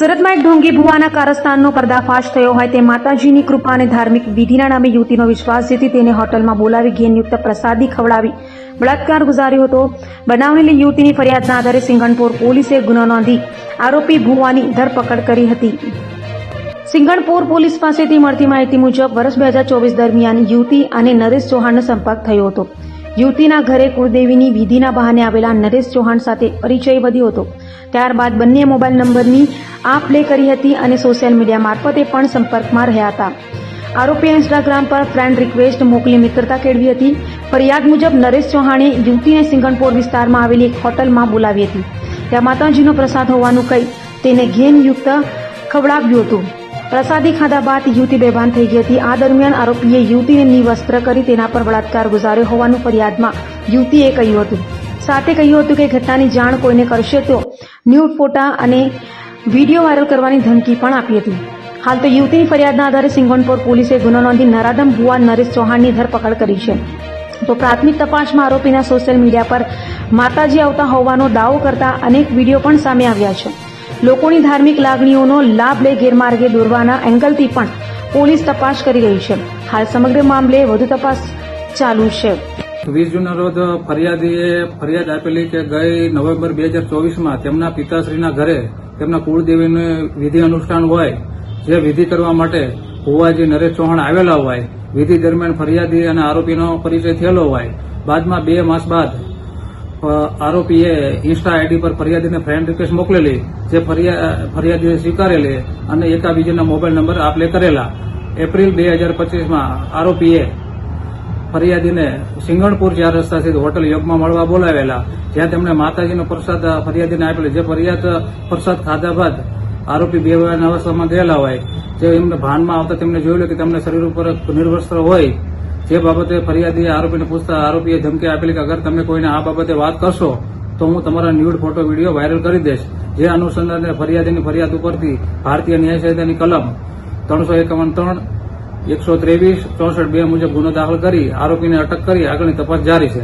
સુરતમાં એક ઢોંગી ભુવાના કારસ્તાનનો પર્દાફાશ થયો હોય તે માતાજીની કૃપા અને ધાર્મિક વિધિના નામે યુવતીનો વિશ્વાસ જીતી તેને હોટલમાં બોલાવી ઘેનયુક્ત પ્રસાદી ખવડાવી બળાત્કાર ગુજાર્યો હતો. બનાવને લઈ યુવતીની ફરિયાદના આધારે સિંગણપોર પોલીસે ગુનો નોંધી આરોપી ભુવાની ધરપકડ કરી હતી. સિંગણપોર પોલીસ પાસેથી મળતી માહિતી મુજબ વર્ષ 2024 દરમિયાન યુવતી અને નરેશ ચૌહાણનો સંપર્ક થયો હતો. યુવતીના ઘરે કુળદેવીની વિધિના બહાને આવેલા નરેશ ચૌહાણ સાથે પરિચય વધ્યો હતો. ત્યારબાદ બંને મોબાઈલ નંબરની આપ લે કરી હતી અને સોશિયલ મીડિયા મારફતે પણ સંપર્કમાં રહ્યા હતા. આરોપીએ ઇન્સ્ટાગ્રામ પર ફ્રેન્ડ રિક્વેસ્ટ મોકલી મિત્રતા કેળવી હતી. ફરિયાદ મુજબ નરેશ ચૌહાણે યુવતીને સિંગણપોર વિસ્તારમાં આવેલી એક હોટલમાં બોલાવી હતી. ત્યાં માતાજીનો પ્રસાદ હોવાનું કહી તેને ઘેનયુક્ત ખવડાવ્યું હતું. પ્રસાદી ખાધા બાદ યુવતી બેભાન થઈ ગઈ હતી. આ દરમિયાન આરોપીએ યુવતીને નિવસ્ત્ર કરી તેના પર બળાત્કાર ગુજાર્યો હોવાનું ફરિયાદમાં યુવતીએ કહ્યું હતું. સાથે કહ્યું હતું કે ઘટનાની જાણ કોઈને કરશે તો ન્યૂડ ફોટા અને વિડીયો વાયરલ કરવાની ધમકી પણ આપી હતી. હાલ તો યુવતીની ફરિયાદના આધારે સિંગણપોર પોલીસે ગુનો નોંધી નરાધમ ભુવા નરેશ ચૌહાણની ધરપકડ કરી છે. તો પ્રાથમિક તપાસમાં આરોપીના સોશિયલ મીડિયા પર માતાજી આવતા હોવાનો દાવો કરતા અનેક વિડીયો પણ સામે આવ્યા છે. લોકોની ધાર્મિક લાગણીઓનો લાભ લઈ ગેરમાર્ગે દોરવાના એંગલથી પણ પોલીસ તપાસ કરી રહી છે. હાલ સમગ્ર મામલે વધુ તપાસ ચાલુ છે. 20 જૂનના રોજ ફરિયાદીએ ફરિયાદ આપેલી કે ગઈ નવેમ્બર 2024માં તેમના પિતાશ્રીના ઘરે તેમના કુળદેવીનું વિધિ અનુષ્ઠાન હોય જે વિધિ કરવા માટે ભુવાજી નરેશ ચૌહાણ આવેલા હોય. વિધિ દરમિયાન ફરિયાદી અને આરોપીનો પરિચય થયેલો હોય. બાદમાં 2 માસ બાદ આરોપીએ ઇન્સ્ટા આઈડી પર ફરિયાદીને ફ્રેન્ડ રિક્વેસ્ટ મોકલેલી જે ફરિયાદીએ સ્વીકારેલી અને એકાબીજાના મોબાઈલ નંબર આપલે કરેલા. એપ્રિલ 2025માં આરોપીએ ફરિયાદીને સિંગણપુર 4 રસ્તાથી હોટલ યોગમાં મળવા બોલાવેલા, જ્યાં તેમણે માતાજીનો પ્રસાદ ફરિયાદીને આપેલો. જે ફરિયાદ પ્રસાદ ખાધા બાદ આરોપી બેભાન અવસ્થામાં ગયેલા હોય. જે એમને ભાનમાં આવતા તેમને જોયેલું કે તેમના શરીર ઉપર નિર્વસ્ત્ર હોય. જે બાબતે ફરિયાદીએ આરોપીને પૂછતા આરોપીએ ધમકી આપેલી કે અગર તમે કોઈને આ બાબતે વાત કરશો તો હું તમારા ન્યૂડ ફોટો વિડીયો વાયરલ કરી દઈશ. જે અનુસંધાને ફરિયાદીની ફરિયાદ ઉપરથી ભારતીય ન્યાય સંહિતાની કલમ 351(3), 123, 64(2) મુજબ ગુનો દાખલ કરી આરોપીને અટક કરી આગળની તપાસ જારી છે.